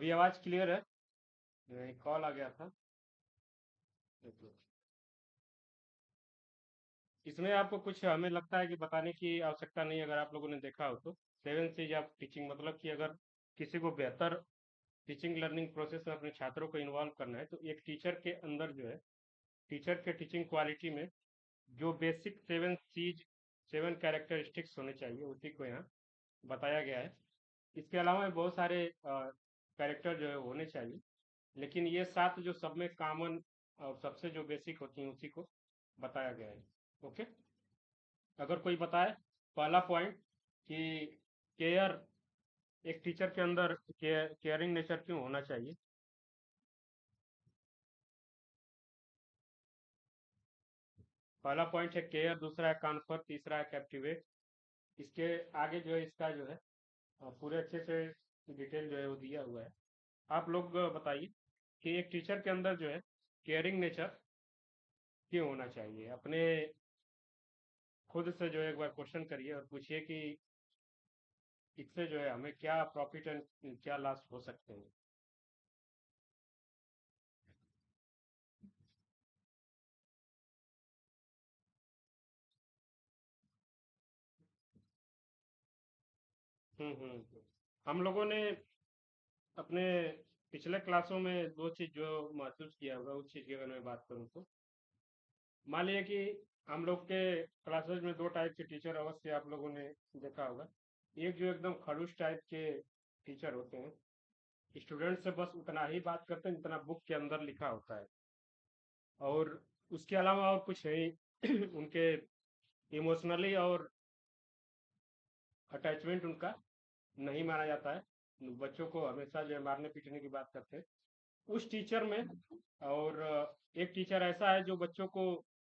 अभी आवाज क्लियर है? एक कॉल आ गया था। देखो, इसमें आपको कुछ हमें लगता है कि बताने की आवश्यकता नहीं, अगर आप लोगों ने देखा हो तो। 7 चीज ऑफ टीचिंग मतलब कि अगर किसी को बेहतर टीचिंग लर्निंग प्रोसेस में अपने छात्रों को इन्वॉल्व करना है, तो एक टीचर के अंदर जो है, टीचर के टीचिंग क्वालिटी में जो बेसिक 7 चीज, 7 कैरेक्टरिस्टिक्स होने चाहिए, उसी को यहाँ बताया गया है। इसके अलावा भी बहुत सारे कैरेक्टर जो है होने चाहिए, लेकिन ये 7 जो सब में कॉमन और सबसे जो बेसिक होती हैं उसी को बताया गया है। ओके, अगर कोई बताए पहला पॉइंट कि केयर, एक टीचर के अंदर केयरिंग नेचर क्यों होना चाहिए। पहला पॉइंट है केयर, दूसरा है कॉन्फर, तीसरा है कैप्टिवेट। इसके आगे जो है इसका जो है पूरे अच्छे से डिटेल जो है वो दिया हुआ है। आप लोग बताइए कि एक टीचर के अंदर जो है केयरिंग नेचर क्यों होना चाहिए। अपने खुद से जो है एक बार क्वेश्चन करिए और पूछिए कि इससे जो है हमें क्या प्रॉफिट एंड क्या लॉस हो सकते हैं। हम लोगों ने अपने पिछले क्लासों में दो चीज जो महसूस किया होगा, उस चीज की अगर मैं बात करूँ तो मान लिया कि हम लोग के क्लासेस में दो टाइप के टीचर अवश्य आप लोगों ने देखा होगा। एक जो एकदम खड़ूस टाइप के टीचर होते हैं, स्टूडेंट से बस उतना ही बात करते हैं जितना बुक के अंदर लिखा होता है, और उसके अलावा और कुछ है ही उनके इमोशनली और अटैचमेंट उनका नहीं माना जाता है। बच्चों को हमेशा जो है मारने पीटने की बात करते हैं उस टीचर में। और एक टीचर ऐसा है जो बच्चों को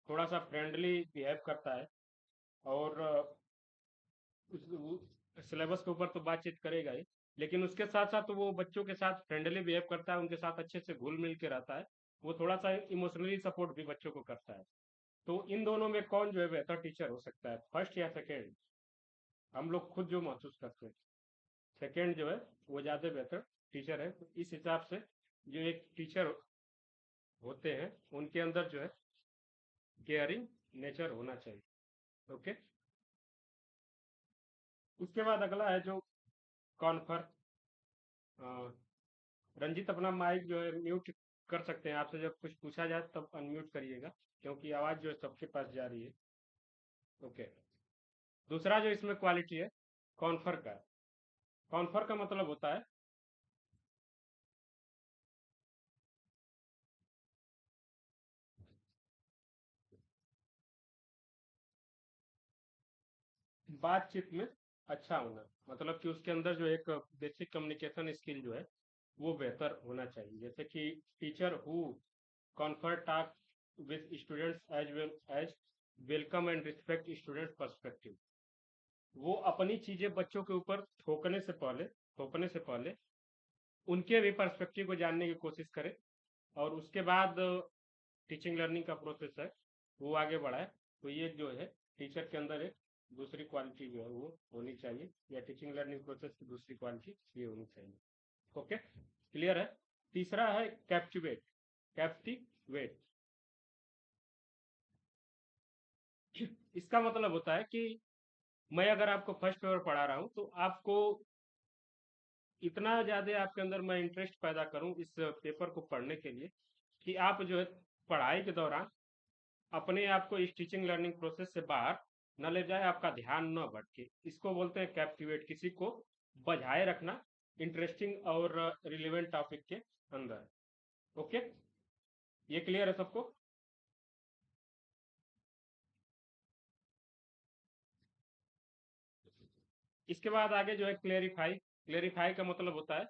थोड़ा सा फ्रेंडली बिहेव करता है, और सिलेबस के ऊपर तो बातचीत करेगा ही, लेकिन उसके साथ साथ वो बच्चों के साथ फ्रेंडली बिहेव करता है, उनके साथ अच्छे से घुल मिल के रहता है। वो थोड़ा सा इमोशनली सपोर्ट भी बच्चों को करता है। तो इन दोनों में कौन जो है बेहतर टीचर हो सकता है, फर्स्ट या सेकेंड? हम लोग खुद जो महसूस करते हैं सेकेंड जो है वो ज्यादा बेहतर टीचर है। तो इस हिसाब से जो एक टीचर होते हैं उनके अंदर जो है केयरिंग नेचर होना चाहिए। ओके, उसके बाद अगला है जो कॉन्फर। रंजित अपना माइक जो है म्यूट कर सकते हैं, आपसे जब कुछ पूछा जाए तब अनम्यूट करिएगा, क्योंकि आवाज जो है सबके पास जा रही है। ओके, दूसरा जो इसमें क्वालिटी है कॉन्फर का, कॉन्फर का मतलब होता है बातचीत में अच्छा होना, मतलब कि उसके अंदर जो एक बेसिक कम्युनिकेशन स्किल जो है वो बेहतर होना चाहिए। जैसे कि teacher who confer talk with students as well as welcome and respect student perspective. वो अपनी चीजें बच्चों के ऊपर थोपने से पहले उनके भी पर्सपेक्टिव को जानने की कोशिश करे, और उसके बाद टीचिंग लर्निंग का प्रोसेस है वो आगे बढ़ाए। तो ये जो है टीचर के अंदर एक दूसरी क्वालिटी जो है वो होनी चाहिए, या टीचिंग लर्निंग प्रोसेस की दूसरी क्वालिटी ये होनी चाहिए। ओके, क्लियर है? तीसरा है कैप्टिवेट। कैप्टिवेट इसका मतलब होता है कि मैं अगर आपको फर्स्ट पेपर पढ़ा रहा हूँ तो आपको इतना ज्यादा आपके अंदर मैं इंटरेस्ट पैदा करूं इस पेपर को पढ़ने के लिए कि आप जो है पढ़ाई के दौरान अपने आप को इस टीचिंग लर्निंग प्रोसेस से बाहर न ले जाए, आपका ध्यान न भटके। इसको बोलते हैं कैप्टिवेट, किसी को बझाए रखना इंटरेस्टिंग और रिलेवेंट टॉपिक के अंदर। ओके, ये क्लियर है सबको? इसके बाद आगे जो है क्लेरिफाई। क्लेरिफाई का मतलब होता है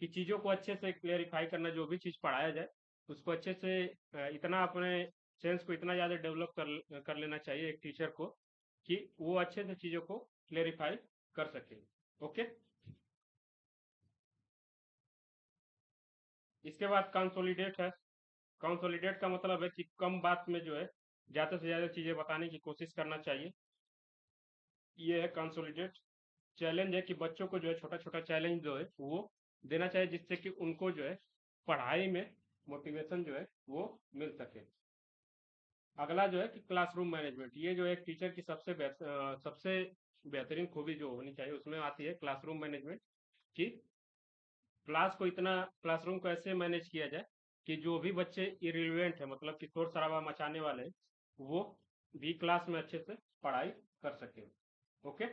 कि चीजों को अच्छे से क्लेरिफाई करना, जो भी चीज पढ़ाया जाए उसको अच्छे से इतना अपने सेंस को इतना ज्यादा डेवलप कर लेना चाहिए एक टीचर को कि वो अच्छे से चीजों को क्लेरिफाई कर सके। ओके, इसके बाद कंसोलिडेट है। कंसोलिडेट का मतलब है कि कम बात में जो है ज्यादा से ज्यादा चीजें बताने की कोशिश करना चाहिए, ये है कंसोलिडेट। चैलेंज है कि बच्चों को जो है छोटा छोटा चैलेंज जो है वो देना चाहिए, जिससे कि उनको जो है पढ़ाई में मोटिवेशन जो है वो मिल सके। अगला जो है कि क्लासरूम मैनेजमेंट, ये जो एक टीचर की सबसे बेहतरीन खूबी जो होनी चाहिए उसमें आती है क्लासरूम मैनेजमेंट, कि क्लासरूम को ऐसे मैनेज किया जाए कि जो भी बच्चे इरिलेवेंट है, मतलब कि शोर शराबा मचाने वाले हैं, वो भी क्लास में अच्छे से पढ़ाई कर सके। ओके,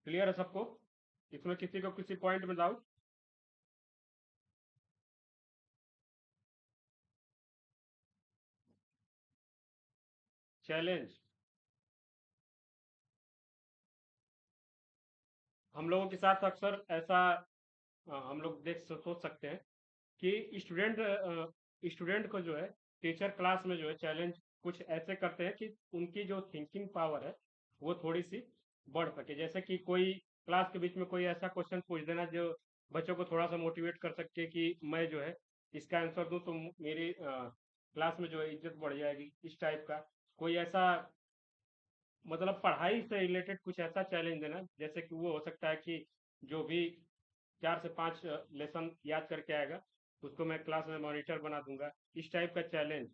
क्लियर है सबको? इसमें किसी को किसी पॉइंट में डाउट? चैलेंज हम लोगों के साथ अक्सर ऐसा हम लोग सोच सकते हैं कि स्टूडेंट को जो है टीचर क्लास में जो है चैलेंज कुछ ऐसे करते हैं कि उनकी जो थिंकिंग पावर है वो थोड़ी सी बढ़ सके। जैसे कि कोई क्लास के बीच में कोई ऐसा क्वेश्चन पूछ देना जो बच्चों को थोड़ा सा मोटिवेट कर सके कि मैं जो है इसका आंसर दूं तो मेरी क्लास में जो है इज्जत बढ़ जाएगी, इस टाइप का कोई ऐसा, मतलब पढ़ाई से रिलेटेड कुछ ऐसा चैलेंज देना। जैसे कि वो हो सकता है कि जो भी 4 से 5 लेसन याद करके आएगा उसको मैं क्लास में मॉनिटर बना दूंगा, इस टाइप का चैलेंज।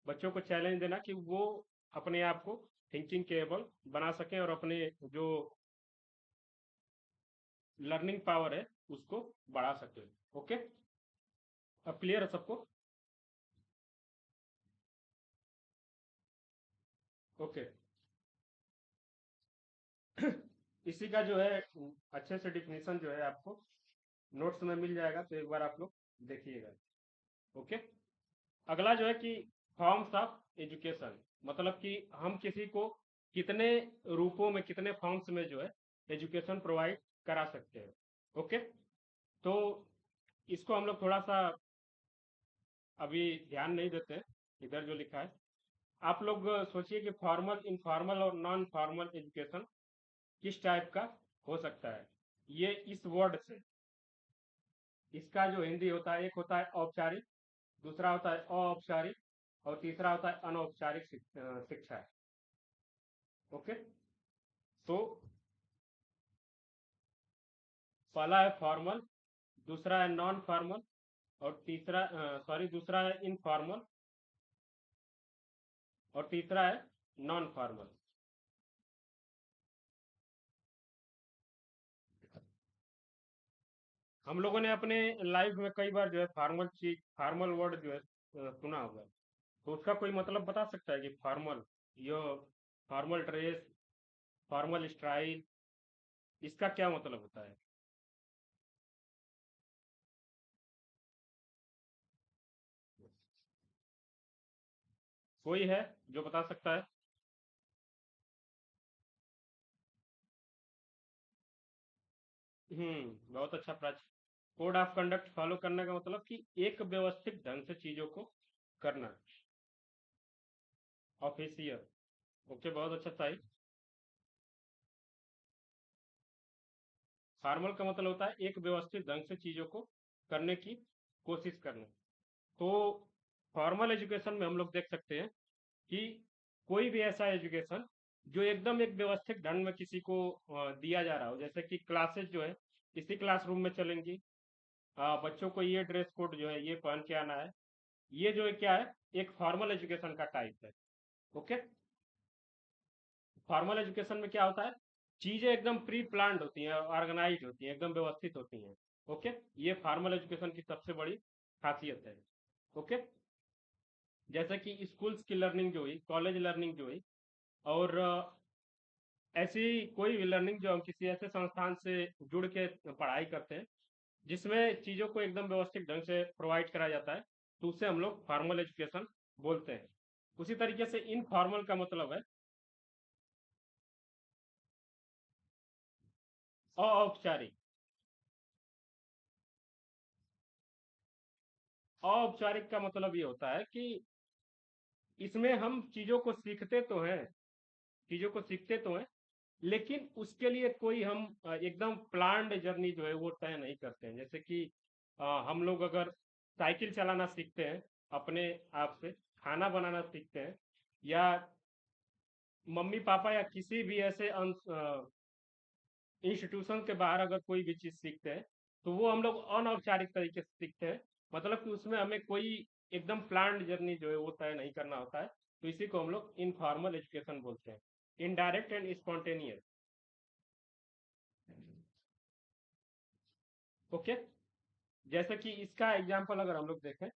बच्चों को चैलेंज देना कि वो अपने आप को थिंकिंग केबल बना सकें और अपने जो लर्निंग पावर है उसको बढ़ा सकें। ओके, अब क्लियर है सबको? ओके। इसी का जो है अच्छे से डिफिनीशन जो है आपको नोट्स में मिल जाएगा, तो एक बार आप लोग देखिएगा। ओके, अगला जो है कि फॉर्म्स ऑफ एजुकेशन, मतलब कि हम किसी को कितने रूपों में, कितने फॉर्म्स में जो है एजुकेशन प्रोवाइड करा सकते हैं। ओके, तो इसको हम लोग थोड़ा सा अभी ध्यान नहीं देते हैं। इधर जो लिखा है आप लोग सोचिए कि फॉर्मल, इनफॉर्मल और नॉन फॉर्मल एजुकेशन किस टाइप का हो सकता है। ये इस वर्ड से, इसका जो हिंदी होता है, एक होता है औपचारिक, दूसरा होता है अऔपचारिक और तीसरा होता है अनौपचारिक शिक्षा। ओके, तो पहला है फॉर्मल, दूसरा है नॉन फॉर्मल और दूसरा है इनफॉर्मल और तीसरा है नॉन फॉर्मल। हम लोगों ने अपने लाइफ में कई बार जो है फॉर्मल वर्ड जो है सुना होगा, तो उसका कोई मतलब बता सकता है कि फॉर्मल, यो फॉर्मल ड्रेस, फॉर्मल स्टाइल, इसका क्या मतलब होता है? कोई है जो बता सकता है? बहुत अच्छा प्राच। कोड ऑफ कंडक्ट फॉलो करने का मतलब कि एक व्यवस्थित ढंग से चीजों को करना। ऑफिशियल, ओके, बहुत अच्छा सही। फॉर्मल का मतलब होता है एक व्यवस्थित ढंग से चीजों को करने की कोशिश करना। तो फॉर्मल एजुकेशन में हम लोग देख सकते हैं कि कोई भी ऐसा एजुकेशन जो एकदम एक व्यवस्थित ढंग में किसी को दिया जा रहा हो, जैसे कि क्लासेस जो है इसी क्लासरूम में चलेंगी, बच्चों को ये ड्रेस कोड जो है ये पहन के आना है, ये जो है क्या है, एक फॉर्मल एजुकेशन का टाइप है। ओके, फॉर्मल एजुकेशन में क्या होता है, चीजें एकदम प्री प्लान्ड होती हैं, ऑर्गेनाइज होती हैं, एकदम व्यवस्थित होती हैं। ओके, ये फॉर्मल एजुकेशन की सबसे बड़ी खासियत है। ओके, जैसे कि स्कूल्स की लर्निंग जो हुई, कॉलेज लर्निंग जो हुई, और ऐसी कोई भी लर्निंग जो हम किसी ऐसे संस्थान से जुड़ के पढ़ाई करते हैं जिसमें चीजों को एकदम व्यवस्थित ढंग से प्रोवाइड करा जाता है, तो उसे हम लोग फॉर्मल एजुकेशन बोलते हैं। उसी तरीके से इनफॉर्मल का मतलब है अऔपचारिक। अऔपचारिक का मतलब ये होता है कि इसमें हम चीजों को सीखते तो हैं, लेकिन उसके लिए कोई हम एकदम प्लान्ड जर्नी जो है वो तय नहीं करते हैं। जैसे कि हम लोग अगर साइकिल चलाना सीखते हैं अपने आप से, खाना बनाना सीखते हैं, या मम्मी पापा या किसी भी ऐसे इंस्टीट्यूशन के बाहर अगर कोई भी चीज सीखते हैं तो वो हम लोग अनौपचारिक तरीके से सीखते हैं। मतलब कि उसमें हमें कोई एकदम प्लान्ड जर्नी जो है वो तय नहीं करना होता है। तो इसी को हम लोग इनफॉर्मल एजुकेशन बोलते हैं, इनडायरेक्ट एंड स्पॉन्टेनियस। ओके। जैसे कि इसका एग्जाम्पल अगर हम लोग देखें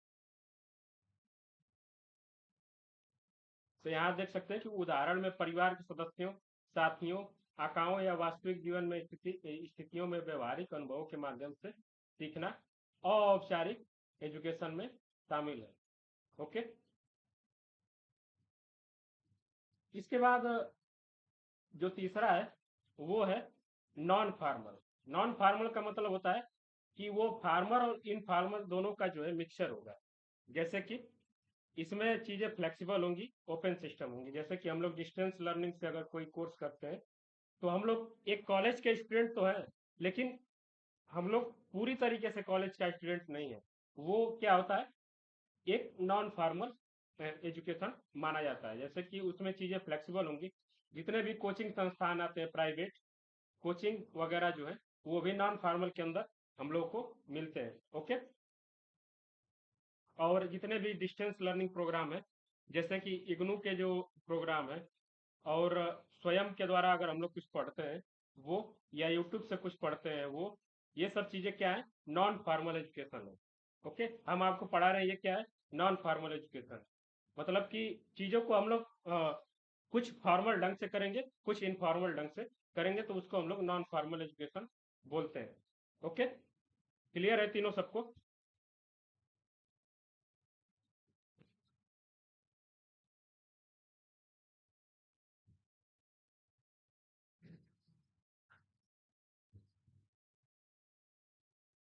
तो यहाँ देख सकते हैं कि उदाहरण में परिवार के सदस्यों, साथियों, आकाओं या वास्तविक जीवन में स्थितियों में व्यवहारिक अनुभवों के माध्यम से सीखना औपचारिक एजुकेशन में शामिल है। ओके। इसके बाद जो तीसरा है वो है नॉन फार्मल। नॉन फार्मल का मतलब होता है कि वो फार्मर और इनफॉर्मल दोनों का जो है मिक्सचर होगा। जैसे कि इसमें चीजें फ्लेक्सिबल होंगी, ओपन सिस्टम होंगी। जैसे कि हम लोग डिस्टेंस लर्निंग से अगर कोई कोर्स करते हैं तो हम लोग एक कॉलेज के स्टूडेंट तो हैं, लेकिन हम लोग पूरी तरीके से कॉलेज का स्टूडेंट नहीं है। वो क्या होता है, एक नॉन फॉर्मल एजुकेशन माना जाता है। जैसे कि उसमें चीजें फ्लेक्सिबल होंगी। जितने भी कोचिंग संस्थान आते हैं प्राइवेट कोचिंग वगैरह जो है वो भी नॉन फॉर्मल के अंदर हम लोग को मिलते हैं। ओके। और जितने भी डिस्टेंस लर्निंग प्रोग्राम है, जैसे कि इग्नू के जो प्रोग्राम है, और स्वयं के द्वारा अगर हम लोग कुछ पढ़ते हैं वो, या यूट्यूब से कुछ पढ़ते हैं वो, ये सब चीजें क्या है, नॉन फॉर्मल एजुकेशन है। ओके। हम आपको पढ़ा रहे हैं, ये क्या है, नॉन फॉर्मल एजुकेशन। मतलब कि चीजों को हम लोग कुछ फॉर्मल ढंग से करेंगे, कुछ इनफॉर्मल ढंग से करेंगे, तो उसको हम लोग नॉन फॉर्मल एजुकेशन बोलते हैं। ओके। क्लियर है तीनों सबको?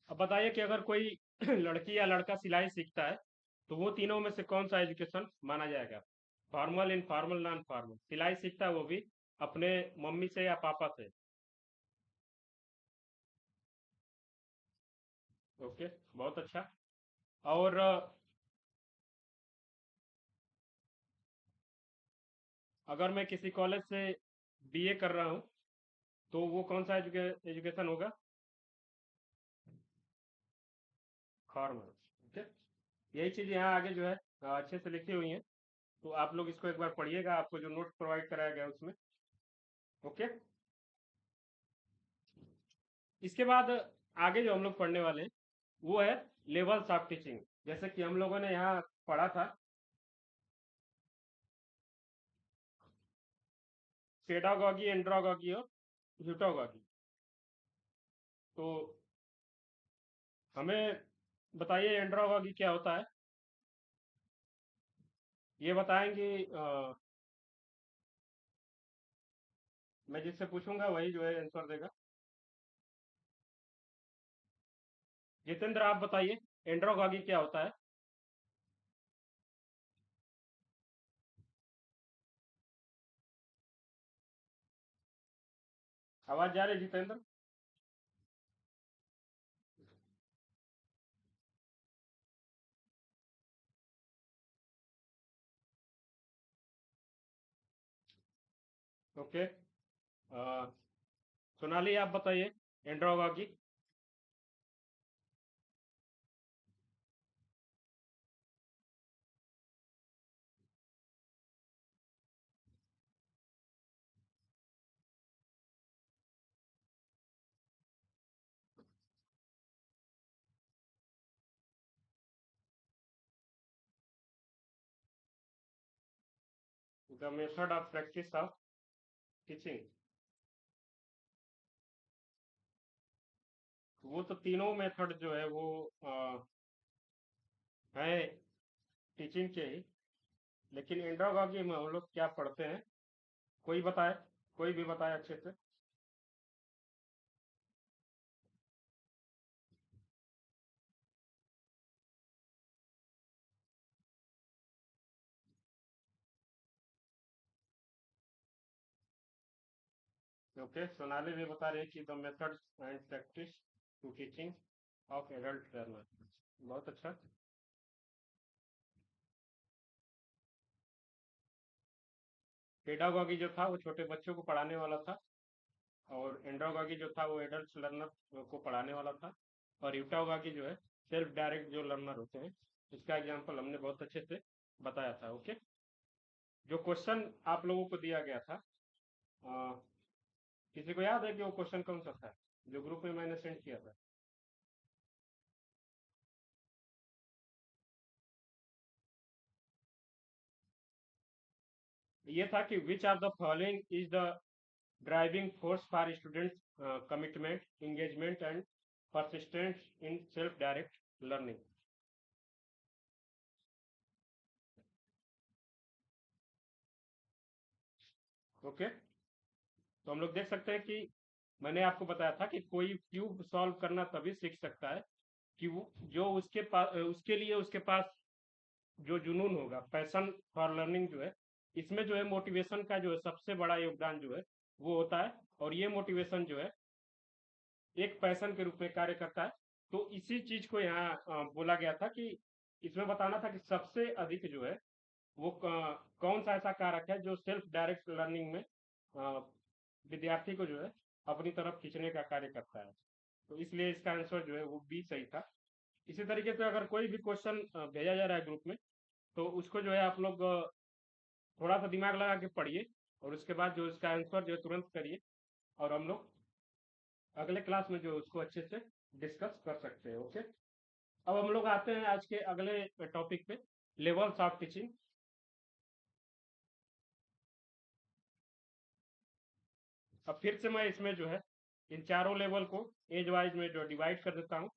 अब बताइए कि अगर कोई लड़की या लड़का सिलाई सीखता है तो वो तीनों में से कौन सा एजुकेशन माना जाएगा? Formal, informal, non formal. सिलाई सीखता है वो भी अपने मम्मी से या पापा से। ओके, बहुत अच्छा। और अगर मैं किसी कॉलेज से बीए कर रहा हूँ तो वो कौन सा एजुकेशन होगा? फॉर्मल। ओके। यही चीज यहाँ आगे जो है अच्छे से लिखी हुई है, तो आप लोग इसको एक बार पढ़िएगा, आपको जो नोट्स प्रोवाइड कराया गया है उसमें। ओके। इसके बाद आगे जो हम लोग पढ़ने वाले हैं वो है लेवल्स ऑफ टीचिंग। जैसे कि हम लोगों ने यहाँ पढ़ा था पेडागॉगी, एंड्रोगॉगी और ह्यूटागॉगी। तो हमें बताइए एंड्रोगॉगी क्या होता है, ये बताएंगे। मैं जिससे पूछूंगा वही जो है आंसर देगा। जितेंद्र आप बताइए एंड्रोगॉगी क्या होता है? आवाज जा रही है जितेंद्र? ओके। सोनाली आप बताइए andragogy. The method of practice of teaching. वो तो तीनों मेथड जो है वो है टीचिंग के ही। लेकिन एंड्रोगॉगी में हम लोग क्या पढ़ते हैं, कोई बताए, कोई भी बताए अच्छे से। ओके। सोनाली भी बता रही है कि the method and practice to teaching of adult learner. बहुत अच्छा। पेडागॉगी जो था वो छोटे बच्चों को पढ़ाने वाला था, और एंड्रोगॉगी जो था वो एडल्ट लर्नर को पढ़ाने वाला था, और यूटागॉगी जो है सेल्फ डायरेक्ट जो लर्नर होते हैं, इसका एग्जाम्पल हमने बहुत अच्छे से बताया था। ओके, जो क्वेश्चन आप लोगों को दिया गया था, अ, किसी को याद है कि वो क्वेश्चन कौन सा था जो ग्रुप में मैंने सेंड किया था? ये था कि which are the following is the driving force for students commitment, engagement and persistence in self direct learning. Okay, तो हम लोग देख सकते हैं कि मैंने आपको बताया था कि कोई क्यूब सॉल्व करना तभी सीख सकता है कि वो जो उसके पास, उसके लिए उसके पास जो जुनून होगा, पैशन फॉर लर्निंग जो है, इसमें जो है मोटिवेशन का जो है सबसे बड़ा योगदान जो है वो होता है, और ये मोटिवेशन जो है एक पैशन के रूप में कार्य करता है। तो इसी चीज को यहाँ बोला गया था कि इसमें बताना था कि सबसे अधिक जो है वो कौन सा ऐसा कारक है जो सेल्फ डायरेक्ट लर्निंग में विद्यार्थी को जो है अपनी तरफ खींचने का कार्य करता है। तो इसलिए इसका आंसर जो है वो बी सही था। इसी तरीके से अगर कोई भी क्वेश्चन भेजा जा रहा है ग्रुप में, तो उसको जो है आप लोग थोड़ा सा दिमाग लगा के पढ़िए, और उसके बाद जो इसका आंसर जो है तुरंत करिए, और हम लोग अगले क्लास में जो है उसको अच्छे से डिस्कस कर सकते हैं। ओके, अब हम लोग आते हैं आज के अगले टॉपिक पे, लेवल्स ऑफ टीचिंग। अब फिर से मैं इसमें जो है इन चारों लेवल को एज वाइज में जो डिवाइड कर देता हूँ।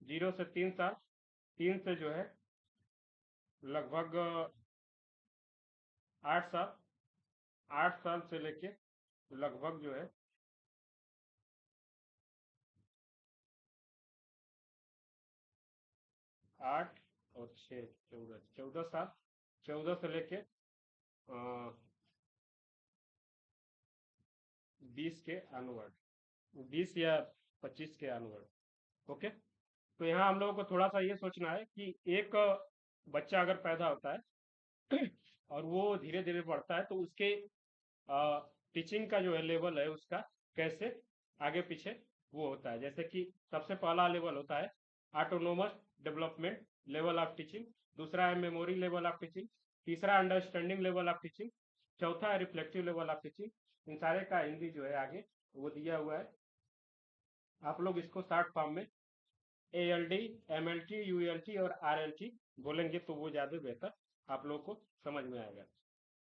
0 से 3 साल, 3 से जो है लगभग 8 साल, 8 साल से लेके लगभग जो है 8 और 6, 14 साल, 14 से लेके 20 के अनवर्ड, 20 या 25 के अनवर्ड। ओके, तो यहाँ हम लोगों को थोड़ा सा ये सोचना है कि एक बच्चा अगर पैदा होता है और वो धीरे धीरे बढ़ता है, तो उसके टीचिंग का जो है लेवल है उसका कैसे आगे पीछे वो होता है। जैसे कि सबसे पहला लेवल होता है autonomous development level of teaching, दूसरा है मेमोरी लेवल ऑफ टीचिंग, तीसरा अंडरस्टैंडिंग लेवल ऑफ टीचिंग, चौथा है रिफ्लेक्टिव लेवल ऑफ टीचिंग। इन सारे का हिंदी जो है आगे वो दिया हुआ है, आप लोग इसको शॉर्ट फॉर्म में ALD, MLT, ULT और RLT बोलेंगे तो वो ज्यादा बेहतर आप लोगों को समझ में आएगा।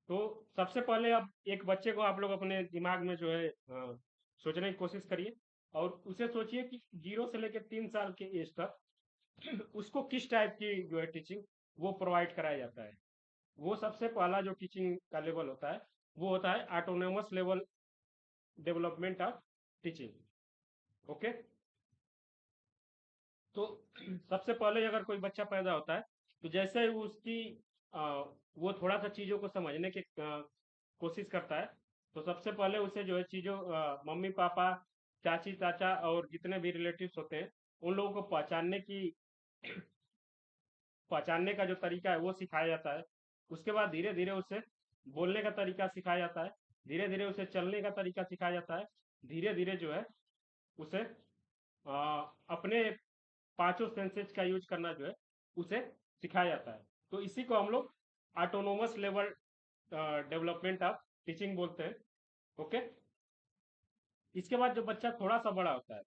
तो सबसे पहले अब एक बच्चे को आप लोग अपने दिमाग में जो है सोचने की कोशिश करिए, और उसे सोचिए कि 0 से लेकर 3 साल के एज तक उसको किस टाइप की जो है टीचिंग वो प्रोवाइड कराया जाता है। वो सबसे पहला जो टीचिंग का लेवल होता है वो होता है autonomous level development of teaching. Okay, तो सबसे पहले अगर कोई बच्चा पैदा होता है, तो जैसे ही उसकी आ, वो थोड़ा सा चीजों को समझने की कोशिश करता है, तो सबसे पहले उसे जो है चीजों मम्मी पापा, चाची चाचा और जितने भी रिलेटिव्स होते हैं उन लोगों को पहचानने का जो तरीका है वो सिखाया जाता है। उसके बाद धीरे धीरे उसे बोलने का तरीका सिखाया जाता है, धीरे धीरे उसे चलने का तरीका सिखाया जाता है, धीरे धीरे जो है उसे अपने पांचों सेंसेस का यूज करना जो है उसे सिखाया जाता है। तो इसी को हम लोग autonomous level development of teaching बोलते हैं। ओके, इसके बाद जो बच्चा थोड़ा सा बड़ा होता है,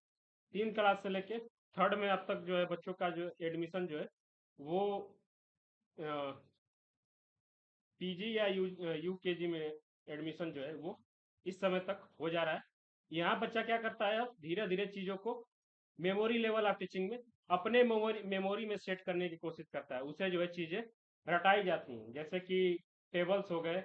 3 क्लास से लेके थर्ड में अब तक जो है बच्चों का जो एडमिशन जो है वो PG या UKG में एडमिशन जो है वो इस समय तक हो जा रहा है। यहाँ बच्चा क्या करता है, अब धीरे धीरे चीजों को मेमोरी लेवल ऑफ टीचिंग में अपने मेमोरी में सेट करने की कोशिश करता है। उसे जो है चीजें रटाई जाती हैं, जैसे कि टेबल्स हो गए,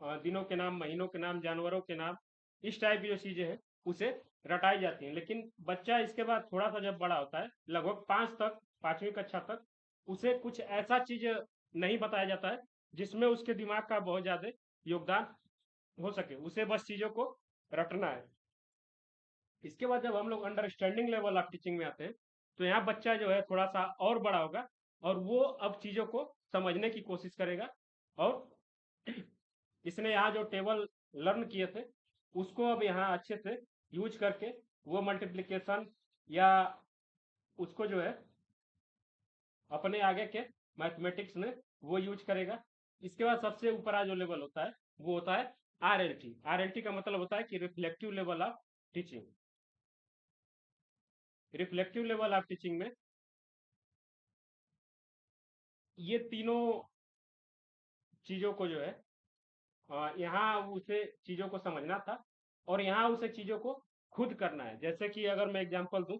दिनों के नाम, महीनों के नाम, जानवरों के नाम, इस टाइप की जो चीजें हैं उसे रटाई जाती हैं। लेकिन बच्चा इसके बाद थोड़ा सा जब बड़ा होता है, लगभग 5 तक, 5वीं कक्षा तक, उसे कुछ ऐसा चीज नहीं बताया जाता है जिसमें उसके दिमाग का बहुत ज्यादा योगदान हो सके, उसे बस चीजों को रटना है। इसके बाद जब हम लोग अंडरस्टैंडिंग लेवल ऑफ टीचिंग में आते हैं, तो यहाँ बच्चा जो है थोड़ा सा और बड़ा होगा, और वो अब चीजों को समझने की कोशिश करेगा, और इसने यहाँ जो टेबल लर्न किए थे उसको अब यहाँ अच्छे से यूज करके वो मल्टीप्लिकेशन या उसको जो है अपने आगे के मैथमेटिक्स में वो यूज करेगा। इसके बाद सबसे ऊपर जो लेवल होता है वो होता है RLT। RLT का मतलब होता है कि reflective level of teaching. Reflective level of teaching में ये तीनों चीजों को जो है यहाँ उसे चीजों को समझना था और यहाँ उसे चीजों को खुद करना है। जैसे कि अगर मैं एग्जांपल दूं,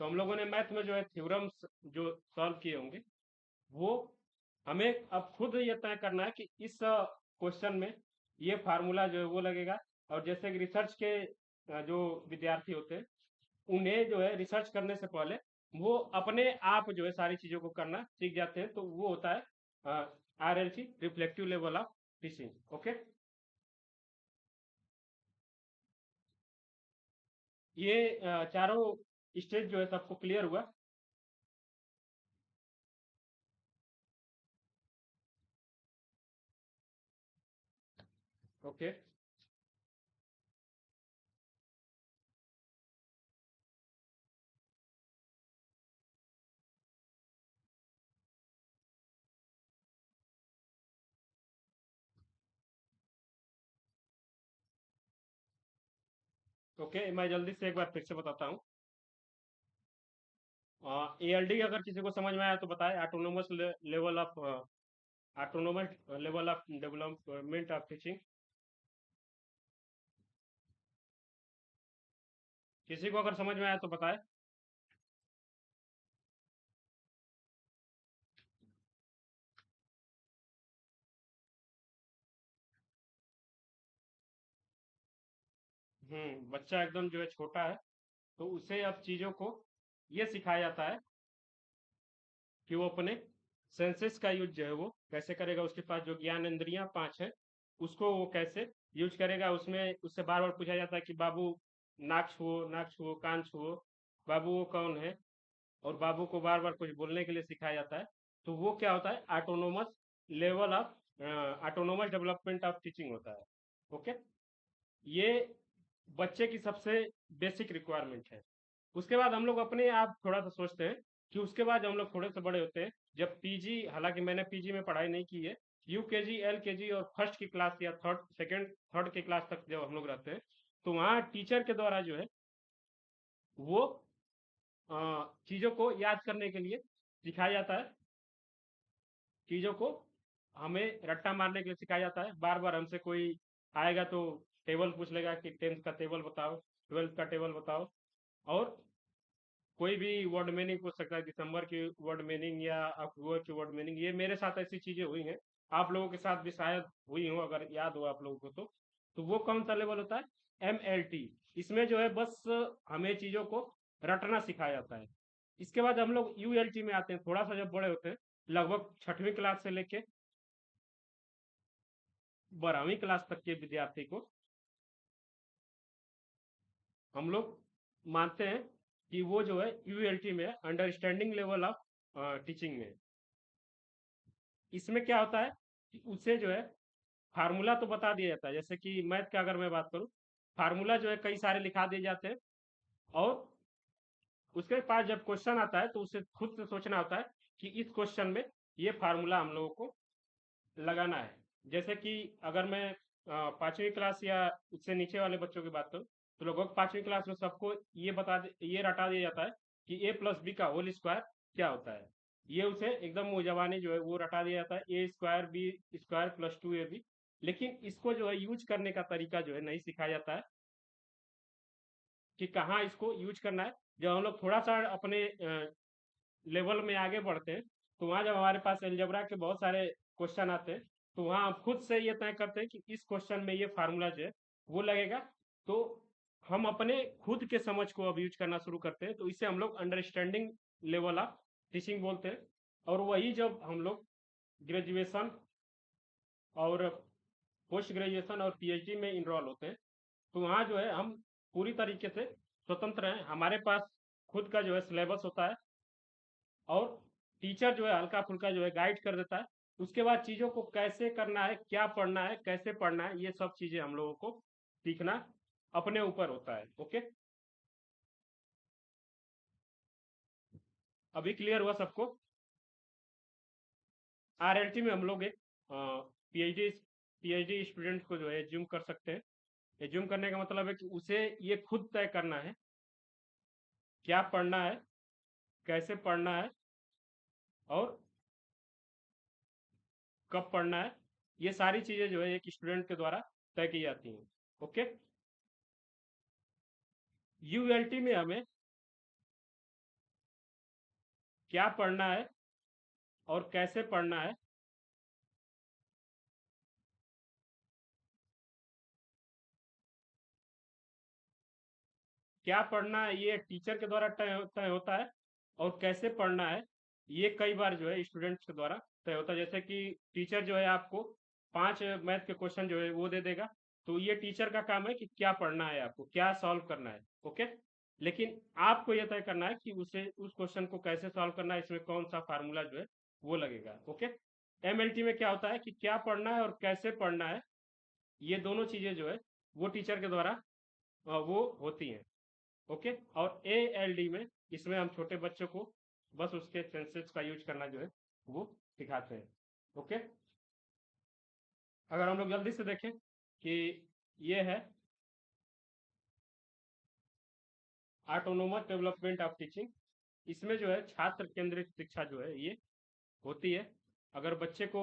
तो हम लोगों ने मैथ में जो है थ्योरम्स जो सॉल्व किए होंगे वो हमें अब खुद ये तय करना है कि इस क्वेश्चन में ये फार्मूला जो है वो लगेगा। और जैसे कि रिसर्च के जो विद्यार्थी होते हैं उन्हें जो है रिसर्च करने से पहले वो अपने आप जो है सारी चीजों को करना सीख जाते हैं। तो वो होता है RLT, reflective level of teaching. Okay, ये चारों स्टेज जो है सबको क्लियर हुआ। ओके, ओके, मैं जल्दी से एक बार फिर से बताता हूँ। ALD अगर किसी को समझ में आया तो बताए। Autonomous level of development of teaching. किसी को अगर समझ में आया तो बताए। बच्चा एकदम जो है छोटा है तो उसे अब चीजों को ये सिखाया जाता है कि वो अपने सेंसेस का यूज जो है वो कैसे करेगा। उसके पास जो ज्ञान इंद्रियां पांच है उसको वो कैसे यूज करेगा। उसमें उससे बार बार पूछा जाता है कि बाबू नाक छुओ, नाक छुओ, कान छुओ, बाबू वो कौन है। और बाबू को बार बार कुछ बोलने के लिए सिखाया जाता है। तो वो क्या होता है, ऑटोनोमस डेवलपमेंट ऑफ टीचिंग होता है। ओके, ये बच्चे की सबसे बेसिक रिक्वायरमेंट है। उसके बाद हम लोग अपने आप थोड़ा सा सोचते हैं कि उसके बाद हम लोग थोड़े से बड़े होते हैं जब पीजी, हालांकि मैंने पीजी में पढ़ाई नहीं की है, यूकेजी, एलकेजी और फर्स्ट की क्लास या थर्ड की क्लास तक जब हम लोग रहते हैं तो वहाँ टीचर के द्वारा जो है वो चीजों को याद करने के लिए सिखाया जाता है। चीजों को हमें रट्टा मारने के लिए सिखाया जाता है। बार बार हमसे कोई आएगा तो टेबल पूछ लेगा कि 10th का टेबल बताओ, 12th का टेबल बताओ। और कोई भी वर्ड मीनिंग पूछ सकता है, दिसंबर की वर्ड मीनिंग या अक्टूबर की वर्ड मीनिंग। ये मेरे साथ ऐसी चीजें हुई हैं, आप लोगों के साथ भी शायद हुई हो, अगर याद हो आप लोगों को तो वो कौन सा लेवल होता है, MLT। इसमें जो है बस हमें चीजों को रटना सिखाया जाता है। इसके बाद हम लोग ULT में आते हैं, थोड़ा सा जब बड़े होते हैं, लगभग 6वीं क्लास से लेके 12वीं क्लास तक के विद्यार्थी को हम लोग मानते हैं कि वो जो है ULT में, अंडरस्टैंडिंग लेवल ऑफ टीचिंग में। इसमें क्या होता है कि उसे जो है फार्मूला तो बता दिया जाता है। जैसे कि मैथ का अगर मैं बात करूं, फार्मूला जो है कई सारे लिखा दिए जाते हैं और उसके पास जब क्वेश्चन आता है तो उसे खुद से सोचना होता है कि इस क्वेश्चन में ये फार्मूला हम लोगों को लगाना है। जैसे कि अगर मैं 5वीं क्लास या उससे नीचे वाले बच्चों की बात करूं तो लगभग 5वीं क्लास में सबको ये रटा दिया जाता है कि A+B का होल स्क्वायर क्या होता है। ये उसे एकदम मुंह जो है वो रटा दिया जाता है, A²B² + 2AB। लेकिन इसको जो है यूज करने का तरीका जो है नहीं सिखाया जाता है कि कहाँ इसको यूज करना है। जब हम लोग थोड़ा सा अपने लेवल में आगे बढ़ते हैं तो वहाँ जब हमारे पास एलजेब्रा के बहुत सारे क्वेश्चन आते हैं तो वहाँ हम खुद से ये तय करते हैं कि इस क्वेश्चन में ये फार्मूला जो है वो लगेगा। तो हम अपने खुद के समझ को अब यूज करना शुरू करते हैं। तो इसे हम लोग अंडरस्टैंडिंग लेवल ऑफ टीचिंग बोलते हैं। और वही जब हम लोग ग्रेजुएशन और पोस्ट ग्रेजुएशन और PhD में इनरोल होते हैं तो वहाँ जो है हम पूरी तरीके से स्वतंत्र हैं। हमारे पास खुद का जो है सिलेबस होता है और टीचर जो है हल्का फुल्का जो है गाइड कर देता है। उसके बाद चीजों को कैसे करना है, क्या पढ़ना है, कैसे पढ़ना है, ये सब चीजें हम लोगों को सीखना अपने ऊपर होता है। ओके, अभी क्लियर हुआ सबको? आरएलटी में हम लोग एक पीएचडी पीएचडी स्टूडेंट को जो है एज्यूम कर सकते हैं। एज्यूम करने का मतलब है कि उसे ये खुद तय करना है क्या पढ़ना है, कैसे पढ़ना है और कब पढ़ना है। ये सारी चीजें जो है एक स्टूडेंट के द्वारा तय की जाती हैं। ओके, यूएलटी में हमें क्या पढ़ना है और कैसे पढ़ना है, क्या पढ़ना है ये टीचर के द्वारा तय होता है, और कैसे पढ़ना है ये कई बार जो है स्टूडेंट्स के द्वारा तय होता है। जैसे कि टीचर जो है आपको 5 मैथ के क्वेश्चन जो है वो दे देगा, तो ये टीचर का काम है कि क्या पढ़ना है, आपको क्या सॉल्व करना है। ओके, लेकिन आपको यह तय करना है कि उसे उस क्वेश्चन को कैसे सॉल्व करना है, इसमें कौन सा फार्मूला जो है वो लगेगा। ओके, एमएलटी में क्या होता है कि क्या पढ़ना है और कैसे पढ़ना है, ये दोनों चीजें जो है वो टीचर के द्वारा वो होती हैं। ओके, और ए एल डी में इसमें हम छोटे बच्चों को बस उसके सेंसेस का यूज करना जो है वो सिखाते हैं। ओके, अगर हम लोग जल्दी से देखें कि ये है ऑटोनोमस डेवलपमेंट ऑफ टीचिंग। इसमें जो है छात्र केंद्रित शिक्षा जो है ये होती है। अगर बच्चे को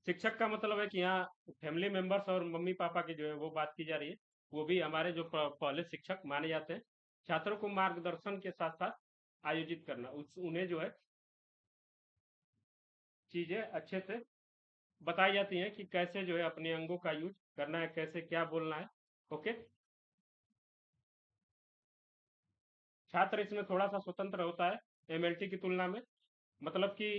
शिक्षक का मतलब है कि यहाँ फैमिली मेंबर्स और मम्मी पापा की जो है वो बात की जा रही है, वो भी हमारे जो पहले शिक्षक माने जाते हैं। छात्रों को मार्गदर्शन के साथ साथ आयोजित करना, उन्हें जो है चीजें अच्छे से बताई जाती हैं कि कैसे जो है अपने अंगों का यूज करना है, कैसे क्या बोलना है। ओके, छात्र इसमें थोड़ा सा स्वतंत्र होता है एमएलटी की तुलना में। मतलब कि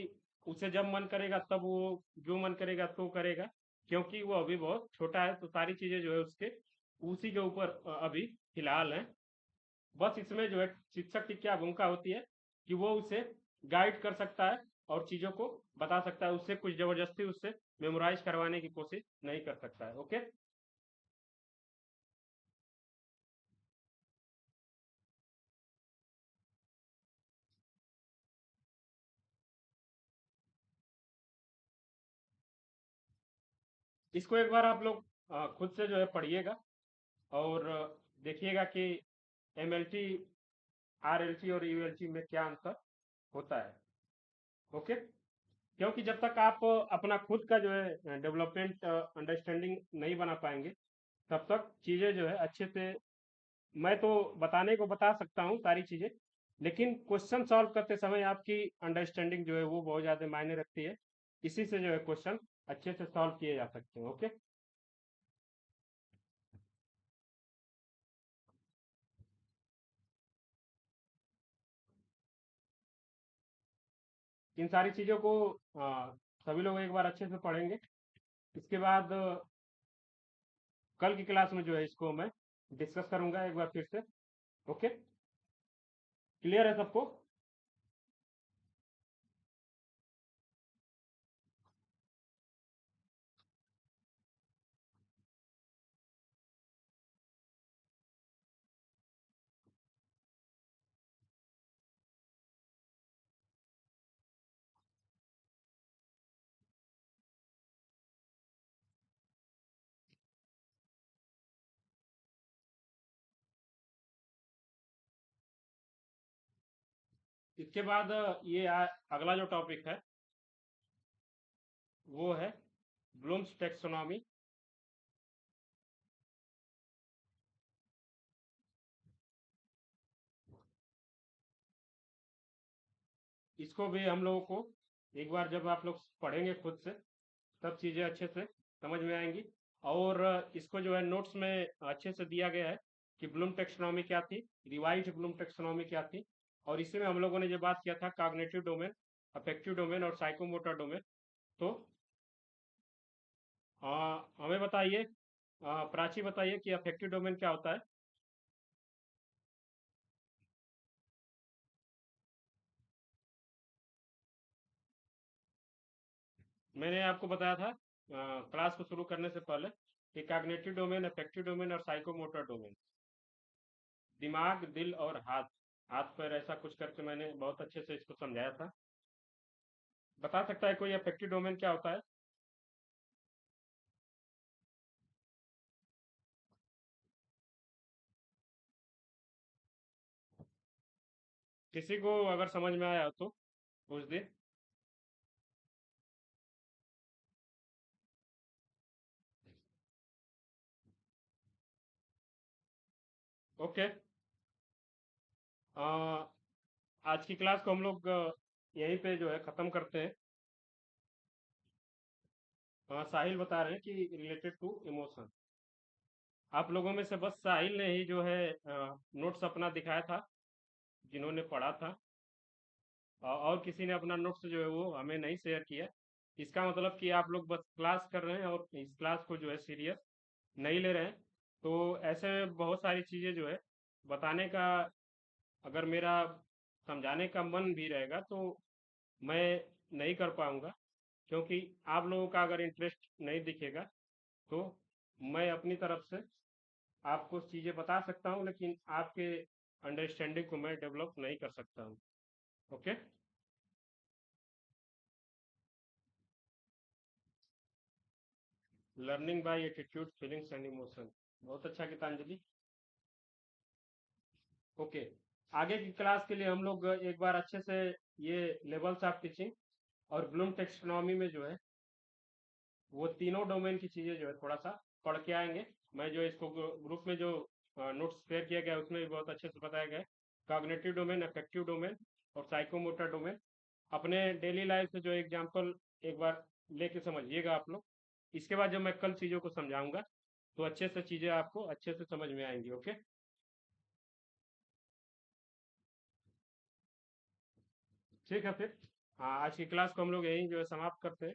उसे जब मन करेगा तब वो जो मन करेगा तो करेगा, क्योंकि वो अभी बहुत छोटा है, तो सारी चीजें जो है उसके उसी के ऊपर अभी फिलहाल है। बस इसमें जो है शिक्षक की क्या भूमिका होती है कि वो उसे गाइड कर सकता है और चीजों को बता सकता है, उससे कुछ जबरदस्ती उससे मेमोराइज करवाने की कोशिश नहीं कर सकता है। ओके, इसको एक बार आप लोग खुद से जो है पढ़िएगा और देखिएगा कि एमएलटी, आरएलटी और यूएलटी में क्या अंतर होता है। ओके, क्योंकि जब तक आप अपना खुद का जो है डेवलपमेंट अंडरस्टैंडिंग नहीं बना पाएंगे, तब तक चीजें जो है अच्छे से, मैं तो बताने को बता सकता हूँ सारी चीजें, लेकिन क्वेश्चन सॉल्व करते समय आपकी अंडरस्टैंडिंग जो है वो बहुत ज्यादा मायने रखती है। इसी से जो है क्वेश्चन अच्छे से सॉल्व किए जा सकते हैं। ओके, इन सारी चीजों को सभी लोग एक बार अच्छे से पढ़ेंगे। इसके बाद कल की क्लास में जो है इसको मैं डिस्कस करूंगा एक बार फिर से। ओके, क्लियर है सबको? इसके बाद अगला जो टॉपिक है वो है ब्लूम्स टेक्सोनॉमी। इसको भी हम लोगों को एक बार जब आप लोग पढ़ेंगे खुद से, तब चीज़ें अच्छे से समझ में आएंगी। और इसको जो है नोट्स में अच्छे से दिया गया है कि ब्लूम टेक्सोनॉमी क्या थी, रिवाइज्ड ब्लूम टेक्सोनॉमी क्या थी, और इसमें हम लोगों ने जो बात किया था कॉग्निटिव डोमेन, अफेक्टिव डोमेन और साइकोमोटर डोमेन। तो हमें बताइए, प्राची बताइए कि अफेक्टिव डोमेन क्या होता है। मैंने आपको बताया था क्लास को शुरू करने से पहले कि कॉग्निटिव डोमेन, अफेक्टिव डोमेन और साइकोमोटर डोमेन, दिमाग, दिल और हाथ, हाथ पैर ऐसा कुछ करके मैंने बहुत अच्छे से इसको समझाया था। बता सकता है कोई अफेक्टिव डोमेन क्या होता है? किसी को अगर समझ में आया हो तो पूछ दे। ओके। आज की क्लास को हम लोग यहीं पे जो है खत्म करते हैं। साहिल बता रहे हैं कि रिलेटेड टू इमोशन, आप लोगों में से बस साहिल ने ही जो है नोट्स अपना दिखाया था, जिन्होंने पढ़ा था। और किसी ने अपना नोट्स जो है वो हमें नहीं शेयर किया। इसका मतलब कि आप लोग बस क्लास कर रहे हैं और इस क्लास को जो है सीरियस नहीं ले रहे हैं। तो ऐसे बहुत सारी चीज़ें जो है बताने का, अगर मेरा समझाने का मन भी रहेगा तो मैं नहीं कर पाऊंगा, क्योंकि आप लोगों का अगर इंटरेस्ट नहीं दिखेगा तो मैं अपनी तरफ से आपको चीज़ें बता सकता हूँ, लेकिन आपके अंडरस्टैंडिंग को मैं डेवलप नहीं कर सकता हूँ। Okay. Learning by attitude, feelings and emotion, बहुत अच्छा गीतांजलि। ओके। आगे की क्लास के लिए हम लोग एक बार अच्छे से ये लेवल्स ऑफ टीचिंग और ब्लूम टेक्सोनॉमी में जो है वो तीनों डोमेन की चीजें जो है थोड़ा सा पढ़ के आएंगे। मैं जो इसको ग्रुप में जो नोट्स शेयर किया गया है, उसमें भी बहुत अच्छे से बताया गया है। कॉग्निटिव डोमेन, अफेक्टिव डोमेन और साइकोमोटर डोमेन, अपने डेली लाइफ से जो एग्जांपल एक बार लेके समझिएगा आप लोग। इसके बाद जब मैं कल चीज़ों को समझाऊंगा तो अच्छे से चीज़ें आपको अच्छे से समझ में आएंगी। ओके। ठीक है फिर। हाँ, आज की क्लास को हम लोग यहीं जो है समाप्त करते हैं।